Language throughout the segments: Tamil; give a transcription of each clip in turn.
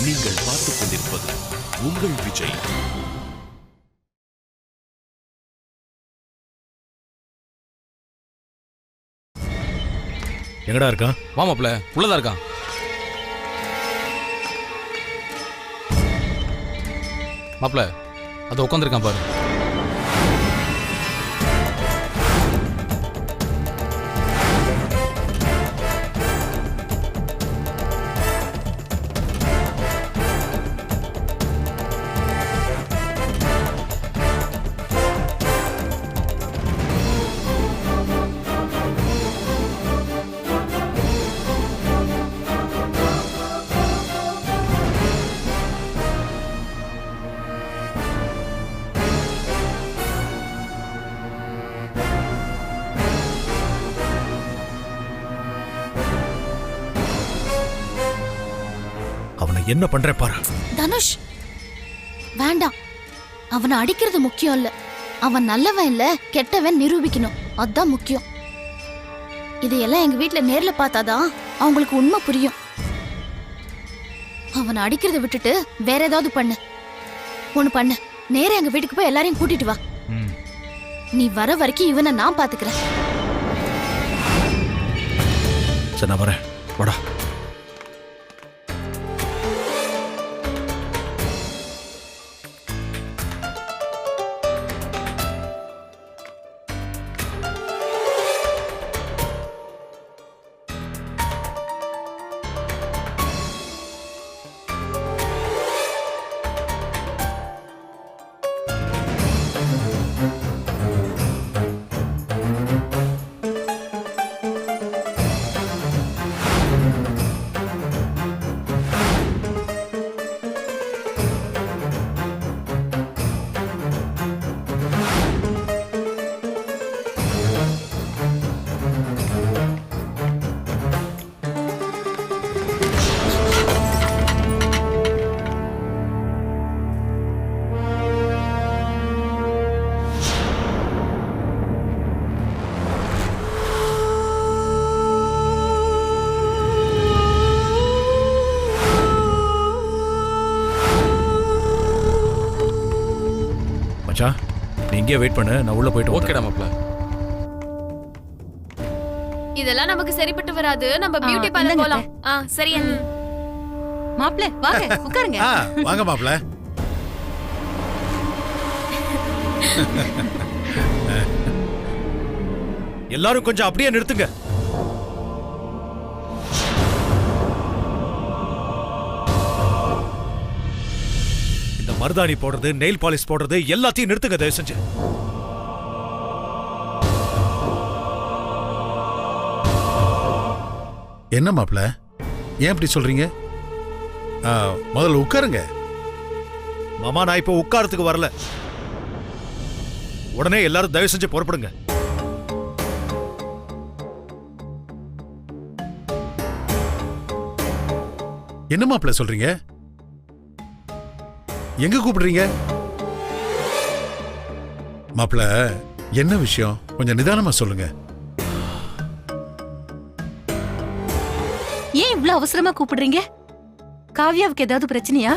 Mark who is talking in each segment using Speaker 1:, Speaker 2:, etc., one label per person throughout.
Speaker 1: நீங்கள் பார்த்துக் கொண்டிருப்பது உங்கள் விஜய்.
Speaker 2: எங்கடா இருக்கான்?
Speaker 3: வாமாப்ல உள்ளதா இருக்கான். மாப்ள அது உட்காந்துருக்கான் பாரு.
Speaker 2: என்ன பண்ற பாரு.
Speaker 4: தனுஷ் வேண்டாம். அவனை அடிக்கிறது முக்கியம் இல்ல, அவன் நல்லவன் இல்ல கெட்டவன் நிரூபிக்கணும், அதுதான் முக்கியம். இதையெல்லாம் எங்க வீட்டுல நேர்ல பார்த்தாதான் அவங்களுக்கு உண்மை புரியும். அவனை அடிக்கிறத விட்டுட்டு வேற ஏதாவது பண்ணு. ஒண்ணு பண்ணு, நேரா எங்க வீட்டுக்கு போய் எல்லாரையும் கூட்டிட்டு வா. நீ வர வரைக்கும் இவனை நான் பாத்துக்கிறேன்.
Speaker 2: சரி நான் வரேன், வாடா. நீ இங்கே வெயிட் பண்ணு, நான் உள்ள போயிட்டு.
Speaker 3: ஓகேடா மாப்ள.
Speaker 5: இதெல்லாம் நமக்கு சரிப்பட்டு வராது, நம்ம பியூட்டி பார்லர் போலாம். சரி அண்ணி.
Speaker 6: மாப்ள வாங்க உட்காருங்க.
Speaker 2: வாங்க மாப்ள. எல்லாரும் கொஞ்சம் அப்படியே நிறுத்துங்க. மருதாணி போடுறது, நெயில் பாலிஷ் போடுறது எல்லாத்தையும் நிறுத்துங்க தயவு செஞ்சு.
Speaker 7: என்ன மாப்ள, ஏன் இப்படி சொல்றீங்க? முதல்ல உட்காருங்க.
Speaker 2: மாமா நான் இப்போ உட்காரத்துக்கு வரல, உடனே எல்லாரும் தயவு செஞ்சு புறப்படுங்க.
Speaker 7: என்ன மாப்ள சொல்றீங்க? எங்க கூப்பிடுறீங்க? மாப்ள என்ன விஷயம், கொஞ்சம் நிதானமா சொல்லுங்க.
Speaker 6: ஏன் இவ்ளோ அவசரமா கூப்பிடுறீங்க? காவ்யாவுக்கு ஏதாவது பிரச்சனையா?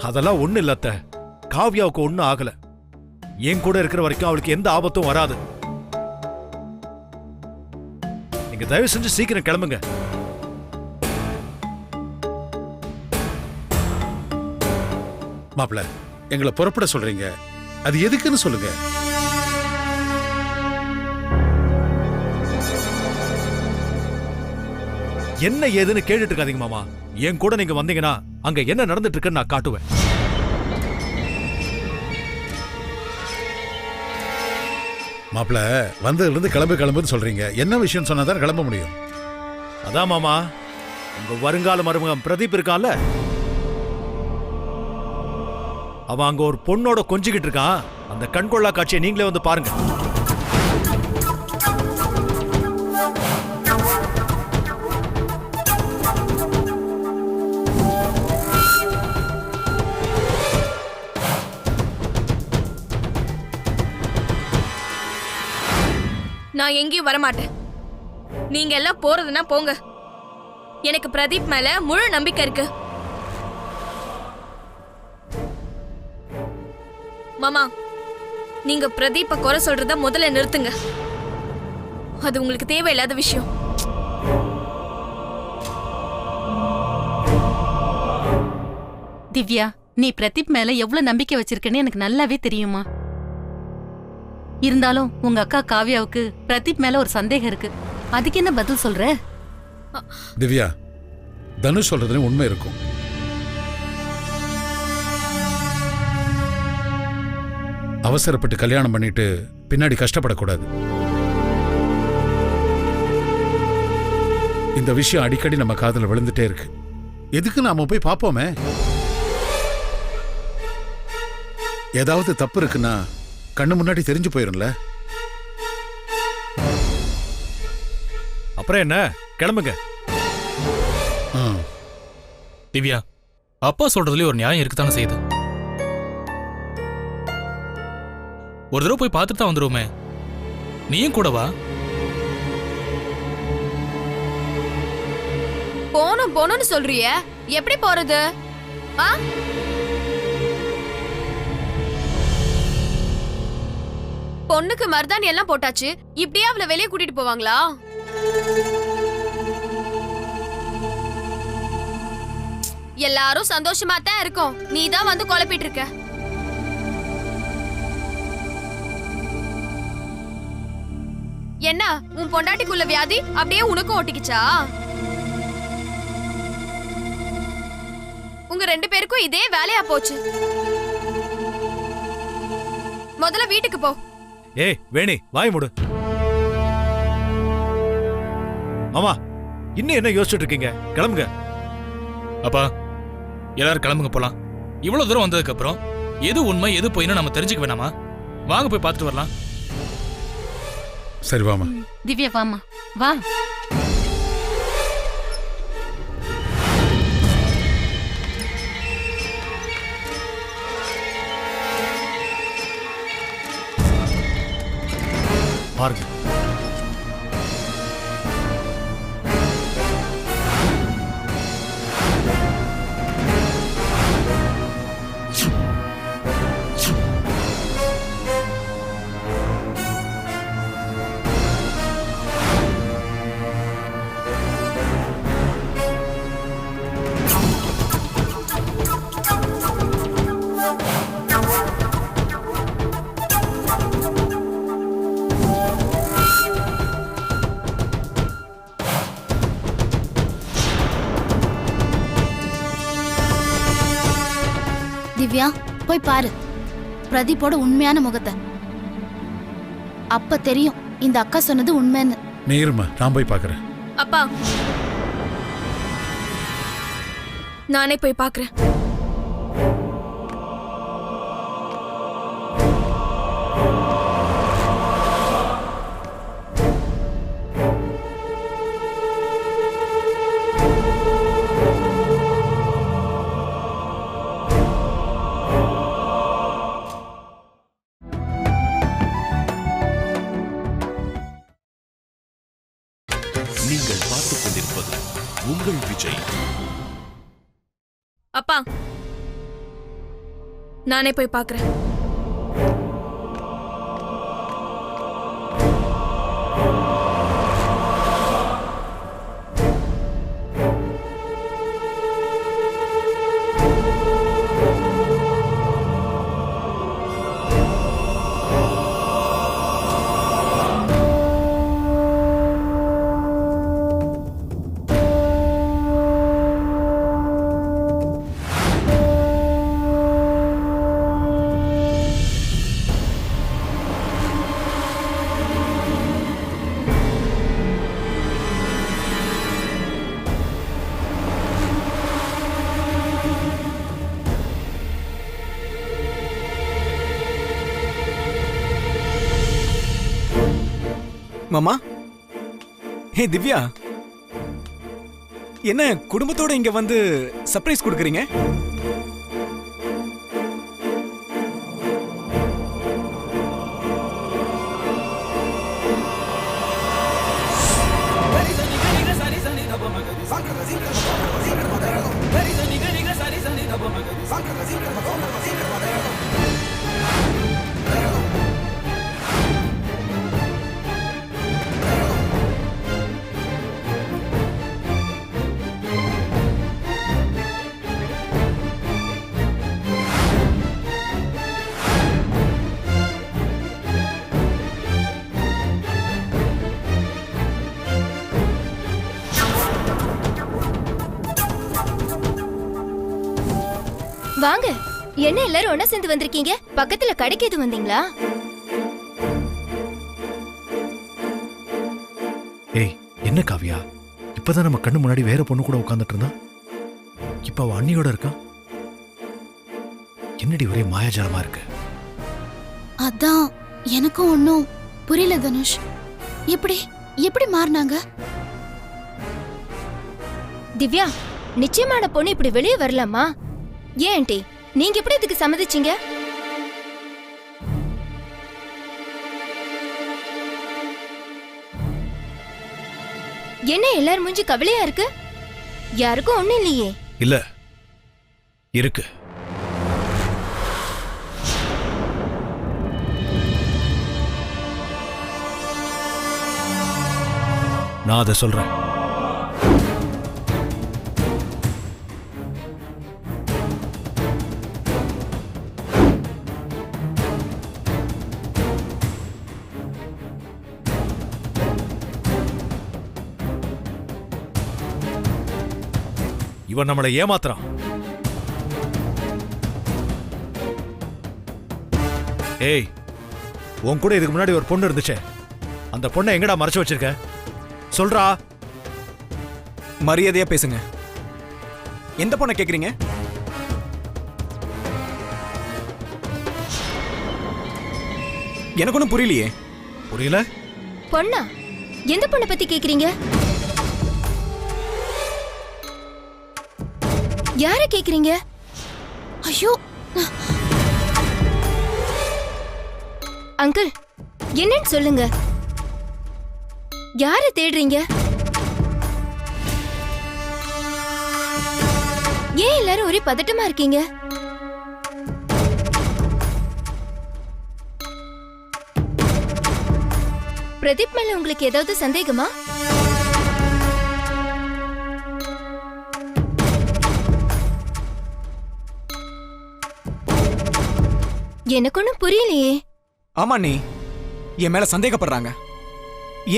Speaker 2: அதெல்லாம் ஒண்ணு இல்ல அத்தை, காவ்யாவுக்கு ஒண்ணும் ஆகல. என் கூட இருக்கிற வரைக்கும் அவளுக்கு எந்த ஆபத்தும் வராது. நீங்க தயவு செஞ்சு சீக்கிரம் கிளம்புங்க.
Speaker 7: மாப்ள எங்களை புறப்பட சொல்றீங்க, அது எதுக்குன்னு சொல்லுங்க.
Speaker 2: என்ன ஏதுன்னு கேட்டுட்டு இருக்காதீங்க மாமா. என் கூட நீங்க வந்தீங்கன்னா அங்க என்ன நடந்துட்டு இருக்குன்னு நான் காட்டுவேன்.
Speaker 7: மாப்ள வந்ததுல இருந்து கிளம்புன்னு சொல்றீங்க, என்ன விஷயம் சொன்னாதான் கிளம்ப முடியும்.
Speaker 2: அதான் மாமா, உங்க வருங்கால மருமகன் பிரதீப் இருக்கான்ல, அவன் அங்க ஒரு பொண்ணோட கொஞ்சிக்கிட்டு இருக்கான். அந்த கண்கொள்ளா காட்சியை நீங்களே வந்து பாருங்க.
Speaker 5: நான் எங்கேயும் வரமாட்டேன். நீங்க எல்லாம் போறதுன்னா போங்க. எனக்கு பிரதீப் மேல முழு நம்பிக்கை இருக்கு. மாமா நீங்க பிரதீப்ப குறை சொல்றத முதல்ல நிறுத்துங்க. அது உங்களுக்கு தேவையில்லாத விஷயம்.
Speaker 6: திவ்யா, நீ பிரதீப் மேல எவ்வளவு நம்பிக்கை வச்சிருக்கேன்னு எனக்கு நல்லாவே தெரியுமா. இருந்தாலும் உங்க அக்கா காவ்யாவுக்கு பிரதீப் மேல ஒரு சந்தேகம் இருக்கு. அதுக்கு என்ன பதில் சொல்ற?
Speaker 7: திவ்யா, தனுஷ் சொல்றதுல உண்மை இருக்கும். அவசரப்பட்டு கல்யாணம் பண்ணிட்டு பின்னாடி கஷ்டப்படக்கூடாது. இந்த விஷயம் அடிக்கடி நம்ம காதுல விழுந்துட்டே இருக்கு. எதுக்கு நாம போய் பார்ப்போமே? ஏதாவது தப்பு இருக்குன்னா கண்ணு முன்னாடி தெரிஞ்சு போயிரும்ல.
Speaker 2: அப்புறம் என்ன, கிளம்புங்க.
Speaker 3: திவ்யா, அப்பா சொல்றதுலயே ஒரு நியாயம் இருக்குதானே செய்யுது. ஒரு தடவை போய் பார்த்துட்டு தான் வந்துருவோமே. நீயும் கூட வா.
Speaker 5: போனோம்னு சொல்றிய, எப்படி போறது? பொண்ணுக்கு மருதாணி எல்லாம் போட்டாச்சு, இப்படியே அவளை வெளியே கூட்டிட்டு போவாங்களா? எல்லாரும் சந்தோஷமா தான் இருக்கோம், நீ தான் வந்து குழப்பிட்டு இருக்க. என்ன உன் பொண்டாட்டிக்குள்ள வியாதி அப்படியே உனக்கும் ஒட்டிக்கிச்சா? உங்க 2 பேருக்கும் இதே வேலையா போச்சு. முதல்ல வீட்டுக்கு போ.
Speaker 2: ஏய் வேணி, வாய் மூடு. மாமா, இன்னும் என்ன யோசிச்சுட்டு இருக்கீங்க? கிளம்புங்க.
Speaker 3: அப்பா, எல்லாரும் கிளம்புங்க, போலாம். இவ்வளவு தூரம் வந்ததுக்கு அப்புறம் எது உண்மை எது பொய்னு நம்ம தெரிஞ்சுக்க வேணாமா? வாங்க போய் பார்த்துட்டு வரலாம்.
Speaker 7: சரி வாமா.
Speaker 6: திவ்யா வாமா, வா.
Speaker 2: பாருங்க,
Speaker 4: திவ்யா போய் பாரு பிரதீப்போட உண்மையான முகத்தை. அப்ப தெரியும் இந்த அக்கா சொன்னது உண்மைன்னு.
Speaker 7: நேருமா, நான் போய் பார்க்கறேன்.
Speaker 5: அப்பா, நானே போய் பார்க்கறேன்.
Speaker 1: நீங்கள் பார்த்துக் கொண்டிருப்பது உங்கள் விஜய்.
Speaker 5: அப்பா, நானே போய் பார்க்கறேன்.
Speaker 8: மாமா, ஹே திவ்யா, என்ன குடும்பத்தோட இங்க வந்து சர்ப்ரைஸ் கொடுக்கறீங்க?
Speaker 9: வாங்க. என்ன எல்லாரும் ஒண்ணா சேர்ந்து வந்திருக்கீங்க? பக்கத்துல கடைக்கு எதுவும் வந்தீங்களா?
Speaker 2: ஏய் என்ன காவியா, இப்பதான் நம்ம கண்ணு முன்னாடி வேற பொண்ணு கூட உட்கார்ந்துட்டு இருந்தா, இப்ப அவ அண்ணியோட இருக்கா. என்னடி ஒரே மாயாஜாலமா இருக்கு.
Speaker 4: அதான் எனக்கும் ஒன்னும் புரியல தனுஷ். எப்படி எப்படி மாறினாங்க?
Speaker 9: திவ்யா, நிச்சயமான பொண்ணு இப்படி வெளியே வரலாமா? ஏன் ஆண்டி, நீங்க எப்படி இதுக்கு சம்மதிச்சீங்க? என்ன எல்லாரும் மூஞ்சி கவலையா இருக்கு? யாருக்கும் ஒண்ணும் இல்லையே.
Speaker 2: இல்ல இருக்கு. நான் அதை சொல்றேன். இவன் நம்மளை ஏமாத்துறான். ஏய், உன் கூட இதுக்கு முன்னாடி ஒரு பொண்ணு இருந்துச்சே, அந்த பொண்ணை எங்கடா மறைச்சு வச்சிருக்க? சொல்றா.
Speaker 8: மரியாதையா பேசுங்க. எந்த பொண்ணை கேக்குறீங்க? எனக்கு ஒன்றும் புரியலையே.
Speaker 2: புரியல?
Speaker 9: பொண்ணா? எந்த பொண்ணை பத்தி கேக்குறீங்க? யார கேக்குறீங்க?
Speaker 4: ஐயோ
Speaker 9: அங்கிள், என்னன்னு சொல்லுங்க. யார தேடுறீங்க? ஏன் எல்லாரும் ஒரே பதட்டமா இருக்கீங்க? பிரதீப் மேல உங்களுக்கு ஏதாவது சந்தேகமா? எனக்கு ஒன்னும் புரியலையே.
Speaker 8: ஆமா, நீ என் மேல சந்தேகப்படுறாங்க.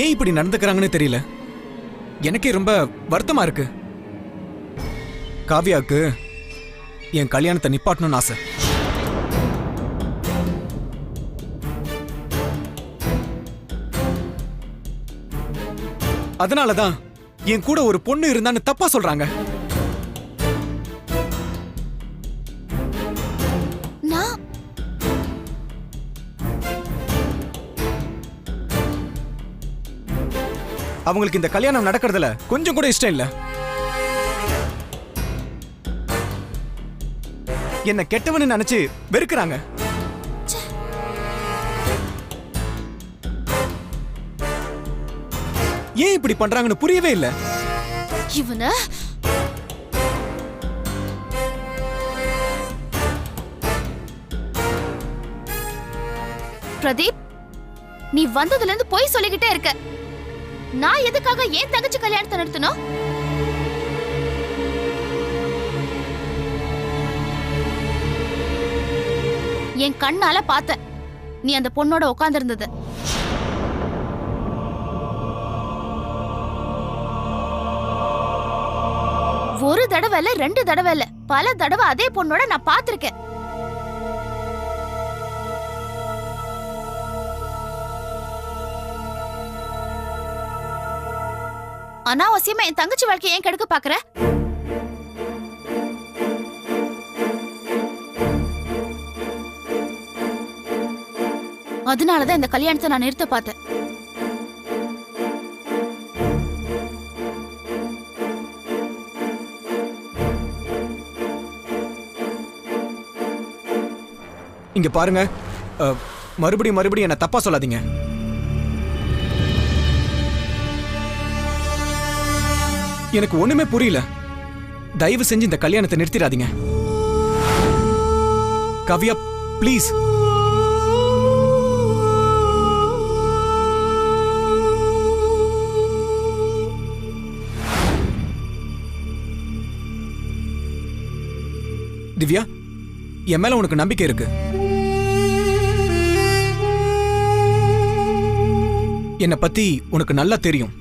Speaker 8: ஏன் இப்படி நடந்துக்கிறாங்கன்னு தெரியல. எனக்கே ரொம்ப வருத்தமா இருக்கு. காவியாவுக்கு என் கல்யாணத்தை நிப்பாட்டணும்னு ஆசை. அதனாலதான் என் கூட ஒரு பொண்ணு இருந்தான்னு தப்பா சொல்றாங்க.
Speaker 4: நான்
Speaker 8: அவங்களுக்கு இந்த கல்யாணம் நடக்கிறதுல கொஞ்சம் கூட இஷ்டம் இல்ல. என்ன கெட்டவன்னு நினைச்சு வெறுக்கிறாங்க. ஏன் இப்படி பண்றாங்கன்னு புரியவே இல்ல.
Speaker 4: இவன பிரதீப், நீ வந்ததுல இருந்து போய் சொல்லிக்கிட்டே இருக்க. நான் எதுக்காக ஏன் தங்கச்சி கல்யாணத்தை நிறுத்தணும்? என் கண்ணால பார்த்த நீ அந்த பொண்ணோட உட்கார்ந்து இருந்தது. ஒரு தடவை இல்ல, 2 தடவை இல்ல, பல தடவை அதே பொண்ணோட நான் பார்த்திருக்கேன். அனாவசியமா என் தங்கச்சி வாழ்க்கையை ஏன் கெடுக்க பாக்குற? அதனாலதான் இந்த கல்யாணத்தை நான் நிறுத்த பார்த்தேன்.
Speaker 8: இங்க பாருங்க, மறுபடியும் என்ன தப்பா சொல்லாதீங்க. எனக்கு ஒண்ணுமே புரியல. தயவு செஞ்சு இந்த கல்யாணத்தை நிறுத்திடாதீங்க. கவ்யா, ப்ளீஸ். திவ்யா, என் மேல உனக்கு நம்பிக்கை இருக்கு. என்னை பத்தி உனக்கு நல்லா தெரியும்.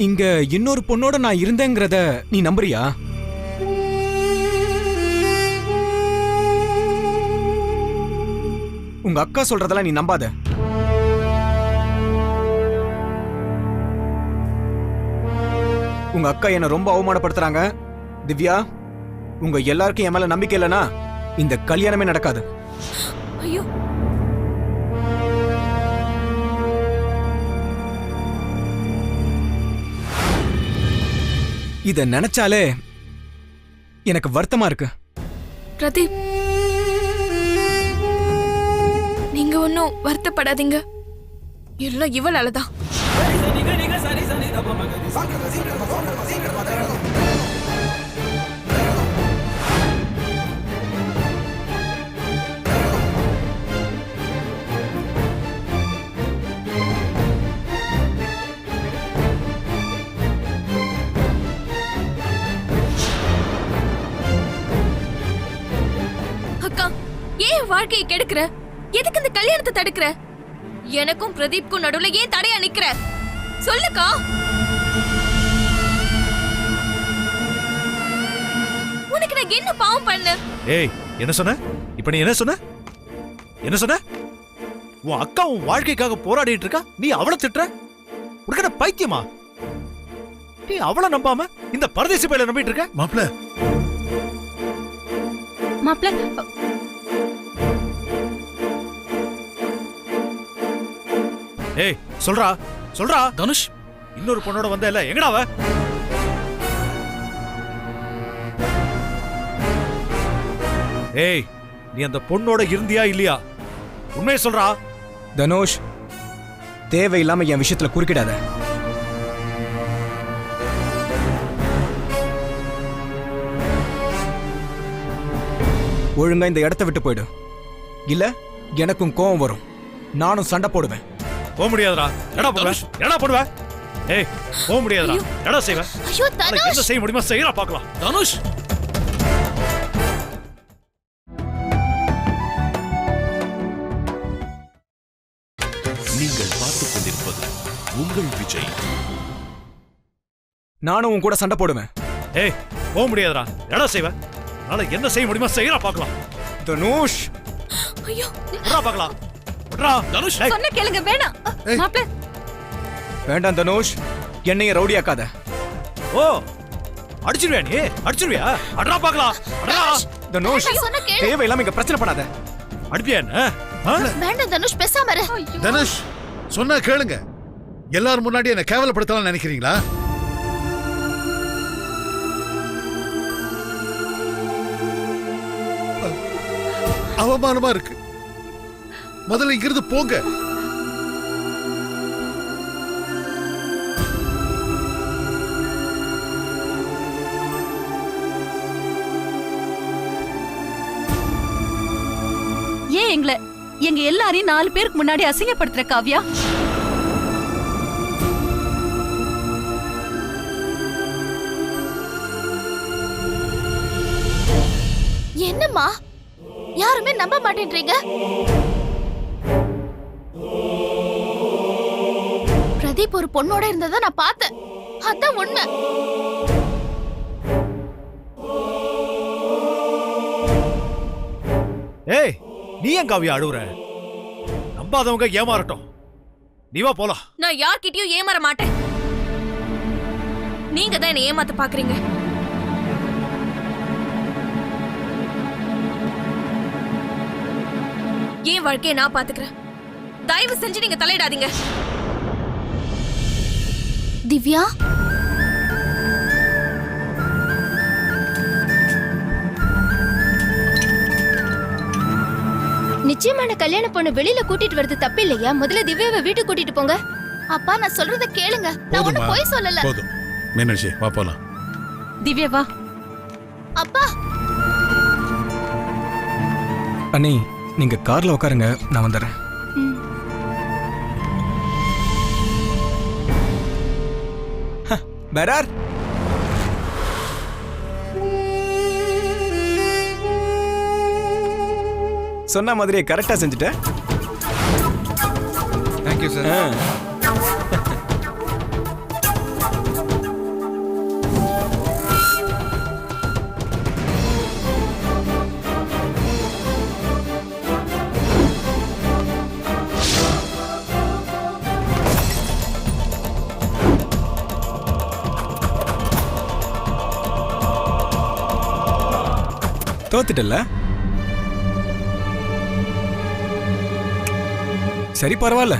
Speaker 8: இங்க இன்னொரு பொண்ணோட நான் இருந்தேங்கிறத நீ நம்புறியா? உங்க அக்கா சொல்றதெல்லாம் நீ நம்பாத. உங்க அக்கா என்ன ரொம்ப அவமானப்படுத்துறாங்க. திவ்யா, உங்க எல்லாருக்கும் என் மேல நம்பிக்கை இல்லைன்னா இந்த கல்யாணமே நடக்காது.
Speaker 5: ஐயோ,
Speaker 8: இத நினைச்சாலே எனக்கு வருத்தமா இருக்கு.
Speaker 5: பிரதீப், நீங்க ஒன்னும் வருத்தப்படாதீங்க. எல்லாம் இவளாலதான். அக்கா, ஏன் வாழ்க்கையை கெடுக்கிற? எதுக்கு இந்த கல்யாணத்தை தடுக்கிற? எனக்கும் பிரதீப்க்கும் நடுவுல ஏன் தடையா நிக்கிற? சொல்லுக்கா. உனக்கு நான் என்ன பாவம் பண்ண?
Speaker 2: ஏய், என்ன சொன்ன? இப்ப நீ என்ன சொன்ன? என்ன சொன்ன? உன் அக்கா உன் வாழ்க்கைக்காக போராடிட்டு இருக்கா, நீ அவளை திட்டுற? உனக்கு என்ன பைத்தியமா? நீ அவளை நம்பாம இந்த பரதேசி பையில நம்பிட்டு இருக்க?
Speaker 7: மாப்பிள,
Speaker 6: மாப்பிள்ள,
Speaker 2: ஏய், சொல்றா சொல்றா.
Speaker 3: தனுஷ்,
Speaker 2: இன்னொரு பொண்ணோட வந்த இல்ல, எங்கடா அவ? ஏய், நீ அந்த பொண்ணோட இருந்தியா இல்லையா? உண்மையை சொல்றா.
Speaker 8: தனுஷ், தேவையில்லாம என் விஷயத்துல குறுக்கிடாத. ஒழுங்கா இந்த இடத்த விட்டு போயிடு. இல்ல எனக்கும் கோவம் வரும். நானும் சண்டை போடுவேன்.
Speaker 2: போக முடியாதுடா. எடா போடுவ? எடா போடுவ? ஏய், போக முடியாதுடா. எடா செய்வ?
Speaker 4: ஐயோ தனுஷ்,
Speaker 2: என்ன செய்ய முடியுமா செய்யறா பார்க்கலாம்.
Speaker 3: தனுஷ்,
Speaker 1: நீங்கள் பார்த்துக் கொண்டிருப்பது உங்கள் விஜய்.
Speaker 8: நானும் உன் கூட சண்டை போடுவேன்.
Speaker 2: ஏய், போக முடியாதுடா. எடா செய்வ? அதனால என்ன செய்ய முடியுமா செய்யறா பார்க்கலாம்.
Speaker 8: தனுஷ்,
Speaker 5: ஐயோ,
Speaker 2: விட்றா பார்க்கலாம். விட்றா.
Speaker 3: தனுஷ்,
Speaker 2: ஏய்,
Speaker 6: சொன்ன கேளுங்க. வேணாம் மாப்பிள்ள.
Speaker 8: வேண்டாம் தனுஷ், என்னைய ரவுடியாக்காத.
Speaker 2: ஓ, அடிச்சிருவியா நீ? அடிச்சிருவியா? அட்ரா பார்க்கலாம். அட்ரா.
Speaker 8: தனுஷ்,
Speaker 4: நான் சொன்ன கேளு.
Speaker 8: தேவையில்லாம இங்க பிரச்சனை பண்ணாத.
Speaker 2: அடிப்பியா என்ன? ஆ?
Speaker 4: வேண்டாம் தனுஷ், பேசாம இரு.
Speaker 7: தனுஷ் சொன்னா கேளுங்க. எல்லாரும் முன்னாடி என்ன கேவலப்படுத்தலாம் நினைக்கிறீங்களா? அவமானமா இருக்கு. முதல்ல இங்கிருந்து போங்க.
Speaker 6: ஏன் எங்க எல்லாரையும் 4 பேருக்கு முன்னாடி அசிங்கப்படுத்துற காவ்யா?
Speaker 4: என்னம்மா, யாருமே நம்ப மாட்டேன்றீங்க. பிரதீப் ஒரு பொண்ணோட இருந்ததை நான் பார்த்தேன். அதான் உண்மை.
Speaker 2: ஏய், நீ ஏன் காவியா அழுவுற? நம்பாதவங்க ஏமாறட்டும். நீ வா போலாம்.
Speaker 5: நான் யார்கிட்டயும் ஏமாற மாட்டேன். நீங்க தான் என்ன ஏமாத்த பாக்குறீங்க. என் வாழ்க்கையை நான் பாத்துக்கிறேன். தயவு செஞ்சு நீங்க தலையிடாதீங்க.
Speaker 4: திவ்யா,
Speaker 9: நிச்சயமான கல்யாண பொண்ணு வெளியில கூட்டிட்டு வரது தப்பு இல்லையா? முதல்ல திவ்யாவை வீட்டுக்கு கூட்டிட்டு போங்க.
Speaker 4: அப்பா நான் சொல்றத கேளுங்க. நான் ஒண்ணு
Speaker 7: போதுமா?
Speaker 4: போய் சொல்லல.
Speaker 7: போதும் மீனாட்சி, வா போலாம்.
Speaker 6: திவ்யா வா.
Speaker 4: அப்பா,
Speaker 8: அண்ணி, நீங்க கார்ல உட்காருங்க, நான் வந்துடுறேன். பெரார், சொன்ன மாதிரியே கரெக்டா செஞ்சுட்டேன்.
Speaker 7: Thank you sir.
Speaker 8: தோத்துட்டல? சரி பரவாயில்ல,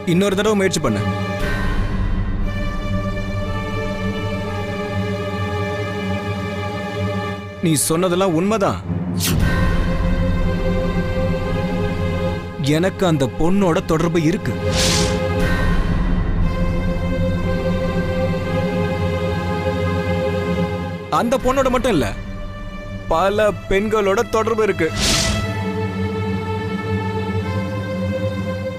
Speaker 8: இன்னொரு தடவை முயற்சி பண்ண. நீ சொன்னதெல்லாம் உண்மைதான். எனக்கு அந்த பொண்ணோட தொடர்பு இருக்கு. அந்த பொண்ணோட மட்டும் இல்ல, பல பெண்களோட தொடர்பு இருக்கு.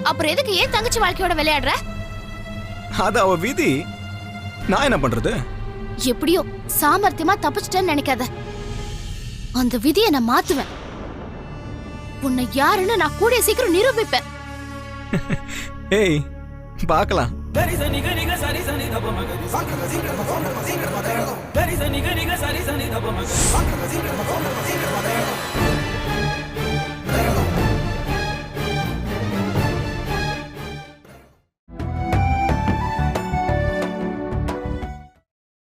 Speaker 4: அப்புறம் எதுக்கு ஏன் தங்கச்சி வாழ்க்கையோட விளையாடுற?
Speaker 8: அது அவ விதி. நான் என்ன பண்றது?
Speaker 4: எப்படியோ சாமர்த்தியமா தப்பிச்சிட்டேன்னு நினைக்காத. அந்த விதியை நான் மாத்துவேன். உன்னை யாருன்னு நான் கூடிய சீக்கிரம் நிரூபிப்பேன்.
Speaker 8: ஏய், பார்க்கலாம்.
Speaker 10: Sani